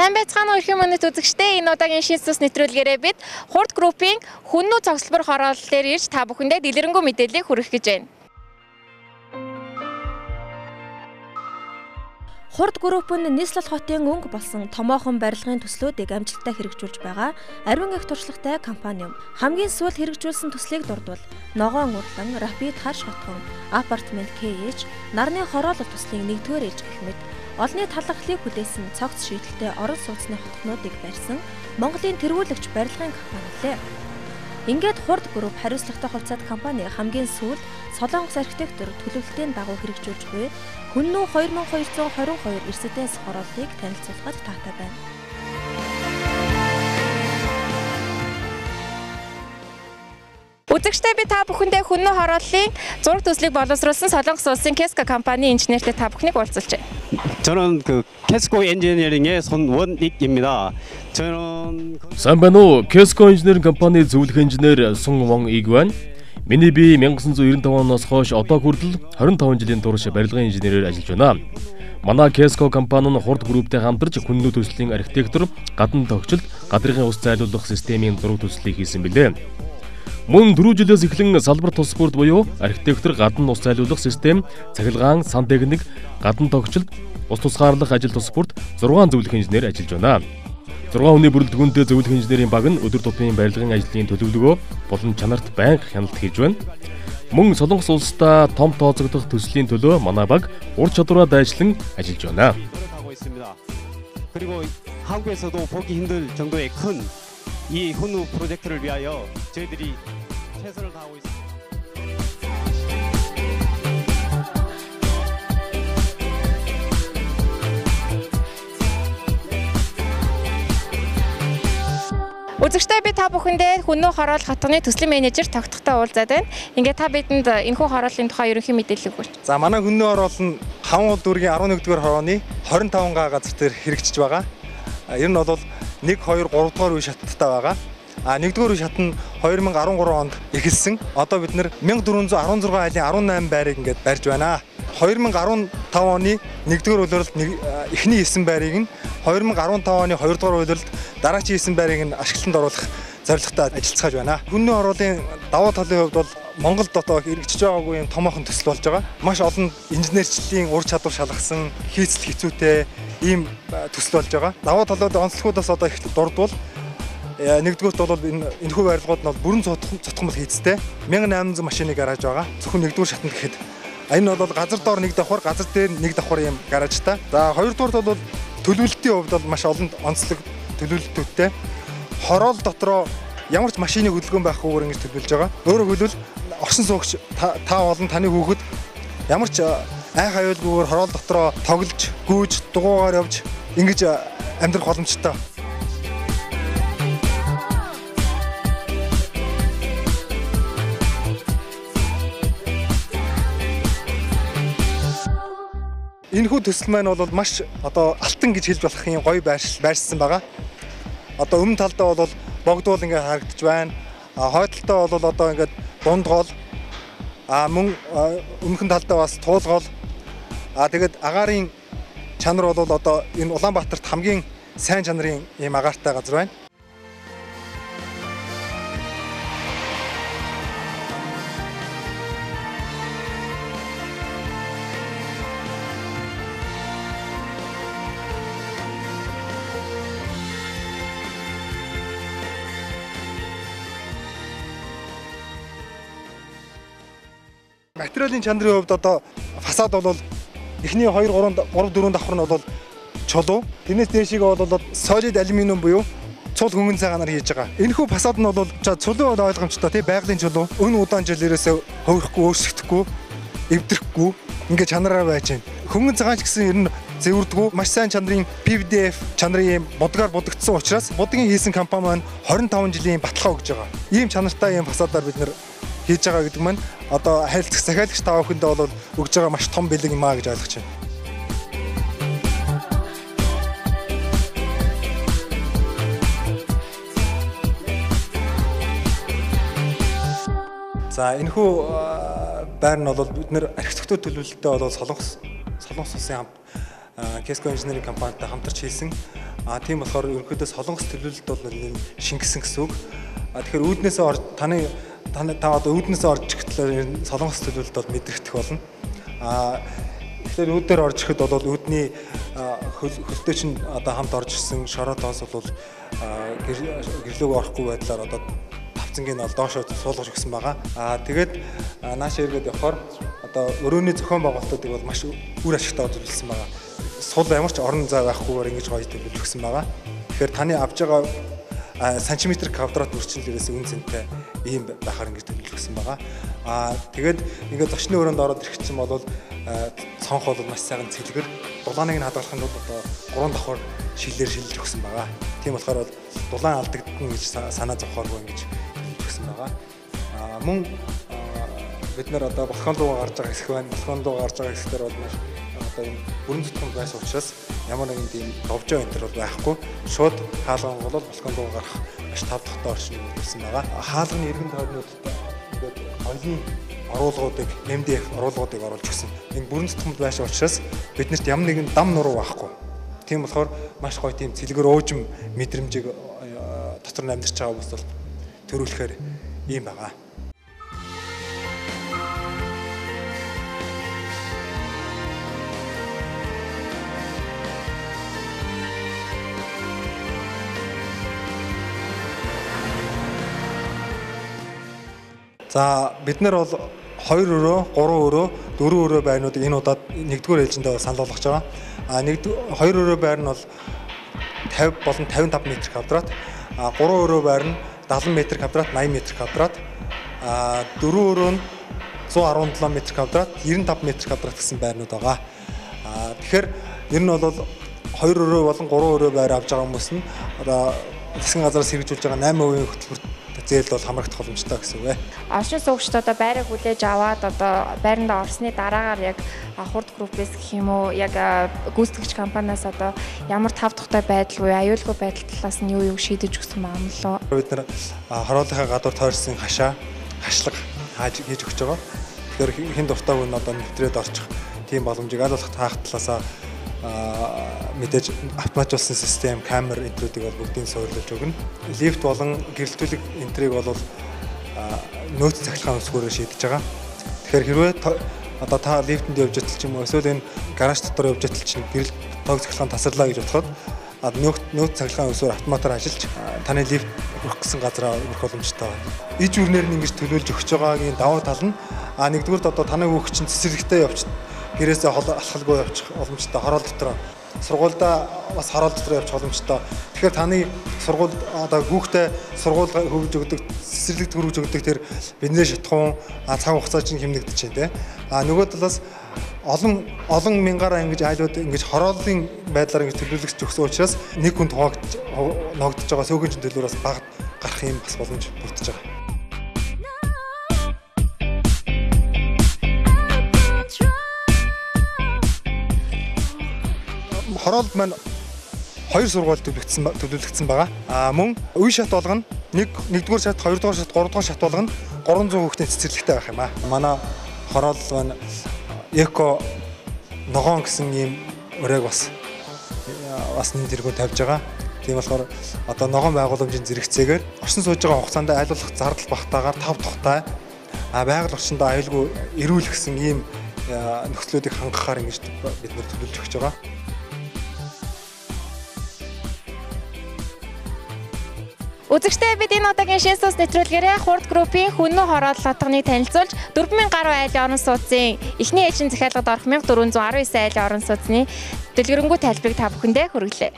Сайн байцгаана уу эрхэм мөнөд үзэгчдээ. Энэ удаагийн шинэ цус нэвтрүүлгээрээ бид Хурд группийн хүннүү цогцлбор хороол дээр ирж та бүхэндээ дэлгэрэнгүй мэдээллийг хүргэх гэж байна. Хурд групп нь нийслэл хотын өнгө болсон томоохон барилгын төслүүдийг амжилттай хэрэгжүүлж байгаа ариун их туршлагатай компани юм. Хамгийн сүүл хэрэгжүүлсэн төслийг дурдвал Ногоон урлан, Рапид харш хотгон, апартмент KH, нарны хороолол төслийг нэгдүгээр ээлжих мэт олонний талархлыг хүлээсэн цогц шийдэлтэй орон сууцны хотгонуудыг барьсан Монголын тэргүүлэгч барилгын компани лээ. Ингээд Хурд групп хариуцлагатай хувьцаат компани хамгийн сүүл Солонгос архитектор төлөвлөлтийн дагуу хэрэгжүүлж буй Хүннүү 2222 Мерседес хорооллыг танилцуулахад таатай байна. Үзэгчдээ би та бүхэндээ Хүннүү хорооллын зураг төслийг боловсруулсан Солонгос улсын Kesko компани инженертэй та бүхнийг уулзалж байна. 저는 Kesko 엔지니어링의 손원익입니다. Сайн байна уу? Kesko инженеринг компани зөвлөх инженер Сун Вон Иг байна. Миний би 1995 оноос хойш одоо хүртэл 25 жилийн турш барилгын инженерээр ажиллаж байна. Манай Kesko компани нь Хурд групптэй хамтарч Хүннүү төслийн архитектор, гадна тогтчлт, гадрын ус зайлуулах системийн зураг төслийг хийсэн билээ. Мөн 4 жилээс эхлэн салбар тус бүрд буюу архитектор, гадна ус зайлуулах систем, цахилгаан, сан техник, гадна тогтчлт, ус тусгаарлах ажил тус бүрд 6 зөвлөх инженер ажиллаж байна. 6 хүний бүрэлдэхүүнтэй зөвлөх инженерийн баг нь өдөр тутмын барилгын ажлын төлөвлөгөө болон чанарт байнга хяналт хийж байна. Мөн Солонгос улстай том тооцогдох төслийн төлөө манай баг ур чадвараа дайчлан ажиллаж байна. 그리고 한국에서도 보기 힘들 정도의 큰 이 훈우 프로젝트를 위하여 저희들이 최선을 다하고 있습니다. Үзэгчдээ би та бүхэндээ Хүннүү хороол хотгоны төслийн менежер тогтохтой уулзаад байна. Ингээд та бидэнд энэхүү хорооллын тухай ерөнхий мэдээлэл өгвөл. За манай Хүннүү хороол нь Хаван дүүргийн 11-р хорооны 25 га газар дээр хэрэгжиж байгаа. Ер нь бол 1, 2, 3 дугаар үе шаттай байгаа. 1-р үе шат нь 2013 онд эхэлсэн. Одоо бид нэр 1416 айлын 18 байрыг ингээд барьж байна. 2015 оны 1-р улирлд эхний 9 байрыг нь 2015 оны 2-р улирлд дараагийн 9 байрыг нь ашиглалтанд оруулах зорилготой ажиллацгааж байна. Хүннүү хорооллын даваа талын хувьд бол Монголд одоо хэрэгжиж байгаагүй юм томоохон төсөл болж байгаа. Маш олон инженерчлэлийн ур чадвар шалгасан, хийцэл хэцүүтэй ийм төсөл болж байгаа. Даваа талууд онцлогуудаас одоо их дурдвал нэгдүгээрт бол энэхүү барилгууд нь бүрэн цотгомол хийцтэй 1800 машины гараж байгаа. Зөвхөн 1-р шатнд гэхэд энэ бол газар доор нэг давхар, газар дээр нэг давхар юм гаражтай. За 2-дугаарт бол төлөвлөлтийн хувьд бол маш олон онцлог төлөвлөлтүүдтэй. Хороол дотроо ямар ч машины хөдөлгөөн байхгүйгээр ингэж төлөвлөж байгаа. Өөрөөр хэлбэл орсон суугч та болон таны хүүхэд ямар ч айх аюулгүйгээр хороол дотроо тоглож, гүйж, дугуйгаар явж ингэж амьдрах боломжтой. Энэхүү төсөл маань бол маш одоо алтан гэж хэлж болох юм гоё байршсан байгаа. Одоо өмнө талдаа бол богдуул ингээд харагдаж байна. Хойдолтой бол одоо ингээд дунд гол. Мөн өмнөхөн талдаа бас туулгол. Тэгээд агаарын чанар бол одоо энэ Улаанбаатарт хамгийн сайн чанарын ийм агаартай газар байна. Материалын чанарын хувьд одоо фасад бол эхний 2, 3, 4 давхар нь бол чулуу. Тэрнээс дээшийг бол солид алюминиум буюу цул хөнгөн цагаанаар хийж байгаа. Энэхүү фасад нь бол чулуу бол ойлгомжтой тий байгалийн чулуу. Өн удаан жил ерөөсөө хөвөхгүй, өөрчлөгдөхгүй, эвдрэхгүй ингээд чанараар байж байна. Хөнгөн цагаан ч гэсэн ер нь зэвэрдгүү маш сайн чанарын PVDF чанарын юм будгаар будагдсан учраас будгийн хийсэн компани маань 25 жилийн баталгаа өгж байгаа. Ийм чанартай ийм фасадаар бид нэр хийж байгаа гэдэг маань одоо харилцах захиалагч та бүхэндээ бол өгж байгаа маш том бэлэг юм аа гэж ойлгож байна. За энэхүү байр нь бол бид нэр архитектур төлөвлөлтөд бол Солонгос улсын хамт Kesco Engineering компанитай хамтарч хийсэн. Тийм болохоор ерөнхийдөө солонгос төлөвлөлт бол шингэсэн гэсэн үг. Тэгэхээр үүднээсээ та одоо үүднээсээ орж ирэхдээ солонгос төлөвлөлт бол мэдрэгдэх болно. Тэгэхээр үүдээр орж ирэхэд бол үүдний хөлтөө чинь одоо хамт орж ирсэн шороотоос бол гэрлөөгөө орохгүй байдлаар одоо тавцангийн бол доошоо суулгаж өгсөн байгаа. Тэгээд нааш эргээд явахаар одоо өрөөний зохион байгуулалтуудыг бол маш үр ашигтай төлөвлөсөн байгаа. Сул ямар ч орон зай байхгүйгээр ингэж гоё төлөвлөсөн байгаа. Тэгэхээр таны авж байгаа сантиметр квадрат өрчлөлөөс үн цэнтэй ийм байхаар ингэж төлөвлөсөн байгаа. Тэгээд ингээд зочны өрөөнд ороод ирэх чинь бол цонх бол маш сайхан цэлгэр дулааныг нь хадгалахын тулд одоо 3 давхар шилээр шилж өгсөн байгаа. Тийм болохоор бол дулаан алдагдана гэж санаа зовхооргүй ингэж төлөвлөсөн байгаа. Мөн бид нар одоо балкон руу гарч байгаа хэсэг байна. Балкон руу гарч байгаа хэсгээр бол маш одоо энэ бүрэн зүтгэн байсан учраас ямар нэгэн тийм довжоо энэ төр бол байхгүй. Шууд хаалган бол балкон руу гарах маш тав дахтай орчин үүссэн байгаа. Хаалганы эргэн тойрнууд ингээд оюун оруулгуудыг MDF оруулгуудыг оруулж өгсөн. Энэ бүрэн зүтгэнд байсан учраас биднэрт ямар нэгэн дам нуруу байхгүй. Тийм болохоор маш гоё тийм цэлгэр уужим мэдрэмжийг дотор нь амьдарч байгаа хүмүүс бол төрүүлэхээр ийм байгаа. За бид нар бол 2 өрөө, 3 өрөө, 4 өрөө байрнуудыг энэ удаад 1-р ээлжиндээ санал болгож байгаа. 2 өрөө байр нь бол 50 болон 55 м квадрат. 3 өрөө байр нь 70 м квадрат, 80 м квадрат. 4 өрөө нь 117 м квадрат, 95 м квадрат гэсэн байрнууд байгаа. Тэгэхээр ер нь бол 2 өрөө болон 3 өрөө байр авж байгаа хүмүүс нь одоо засгийн газраас хэрэгжүүлж байгаа 8% хөтөлбөр зээл бол хамрагдах боломжтой гэсэн үг. Орчин суугчид одоо байрыг хүлээж аваад одоо байранда орсны дараагаар яг хурд группээс гэх юм уу яг гүйцэтгэгч компаниас одоо ямар тав тухтай байдал буюу аюулгүй байдал талаас нь юу шийдэж өгсөн юм лөө. Бид нар хорооллынхаа гадуур тойрсон хашлаг хийж өгч байгаа. Тэгэхээр хэн дуртайг нь одоо нэвтрээд орчих тийм боломжийг аль болох таах талаасаа мэдээж автоматжуулсан систем, камер энтрүүдийг бол бүгдийг суурилж өгнө. Лифт болон гэрэлтүүлэг энтрийг бол нөөц цахилгаан үсгүүрээр шийдэж байгаа. Тэгэхээр хэрвээ одоо та лифтэнд явж атал ч юм уу эсвэл энэ гараж дотор явж атал чинь гэрэл тоог цахилгаан тасарлаа гэж бодоход нөөц цахилгаан үсгээр автоматар ажиллаж таны лифт хүрэх гэсэн газараа өрөх боломжтой байна. Иж үрнээр нь ингэж төлөөлж өгч байгаагийн давуу тал нь нэгдүгürt одоо таны хүүхд чинь цэцэрлэгтэй явж гэрээсээ алхалгүй явчих боломжтой. Хороол дотор сургуульдаа бас хороол дотор явчих боломжтой. Тэгэхээр таны сургууль одоо хүүхдээ сургууль хөгж өгдөг, цэцэрлэгт хөргөж өгдөг тэр бидний шатхуун цаг хугацаа чинь хэмнэгдэж байна те. Нөгөө талаас олон мянгаараа ингэж айлууд ингэж хорооллын байдлаар ингэж төлөвлөгч өгсөн учраас нэг хүн ногдож байгаа сөөгөнчийн төлөвөөс баг гарах юм бас боломж бүрдэж байгаа. Хороолд маань 2 сургууль төлөвлөгдсөн байгаа. Мөн үе шат болгоно 1-р шат, 2-р шат, 3-р шат болгоно 300 хүүхдийн цэцэрлэгтэй байх юм аа. Манай хороол маань эко ногоон гэсэн ийм өрөөг бас нэг тэргүүнд тавьж байгаа. Тийм болохоор одоо ногоон байгууламжийн зэрэгцээгээр орсон сууж байгаа хугацаанд айлуулах зардал багтаагаар тав тухтай байгаль орчинд аюулгүй эрүүл гэсэн ийм нөхцлүүдийг хангахаар ингэж бид нэр төлөвлөж өгч байгаа. Үзэгчдээ бид энэ удаагийн Шэнсус нэвтрүүлгээрээ хурд группийн хүннүү хороол лотгоныг танилцуулж 4000 гаруй айлын орон сууцын эхний ээлжийн захиалгад орох 1419 айлын орон сууцны дэлгэрэнгүй тайлбарыг та бүхэндээ хүргэлээ.